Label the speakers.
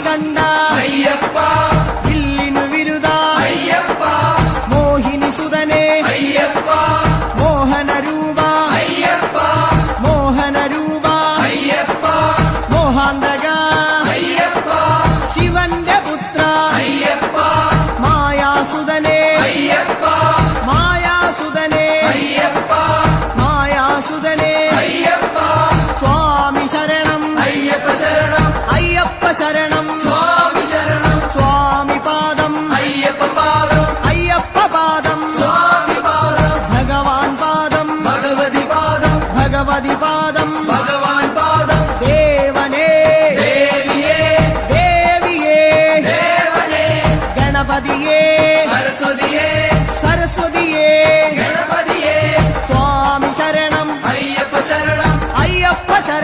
Speaker 1: കണ്ട
Speaker 2: അയ്യപ്പ
Speaker 1: വില്ലിനു വിരുദ
Speaker 2: അയ്യപ്പ
Speaker 1: മോഹിനി സുതനെ
Speaker 2: അയ്യപ്പ
Speaker 1: മോഹന രൂപ
Speaker 2: അയ്യപ്പ
Speaker 1: മോഹന രൂപ
Speaker 2: അയ്യപ്പ
Speaker 1: മോഹാന്തക
Speaker 2: അയ്യപ്പ
Speaker 1: ശിവന്റെ പുത്ര
Speaker 2: അയ്യപ്പ
Speaker 1: മായാസുതനെ
Speaker 2: അയ്യപ്പ
Speaker 1: മായാസുതനെ
Speaker 2: അയ്യപ്പ
Speaker 1: മായാസുതനെ
Speaker 2: അയ്യപ്പ
Speaker 1: സ്വാമി ശരണം
Speaker 2: അയ്യപ്പ ശരണം
Speaker 1: അയ്യപ്പ ശരണം
Speaker 2: സ്വാമി ശരണം
Speaker 1: സ്വാമി പാദം
Speaker 2: അയ്യപ്പ പാദം
Speaker 1: അയ്യപ്പ പാദം
Speaker 2: സ്വാമി പാദം
Speaker 1: ഭഗവാൻ പാദം
Speaker 2: ഭഗവതി പാദം
Speaker 1: ഭഗവതി പാദം
Speaker 2: ഭഗവാൻ പാദം
Speaker 1: ദേവനേ
Speaker 2: ദേവിയേ
Speaker 1: ദേവിയേ
Speaker 2: ദേവനേ
Speaker 1: ഗണപതിയേ
Speaker 2: സരസ്വതിയേ
Speaker 1: സരസ്വതിയേ
Speaker 2: ഗണപതിയേ
Speaker 1: സ്വാമി ശരണം
Speaker 2: അയ്യപ്പ ശരണം
Speaker 1: അയ്യപ്പ ശരണം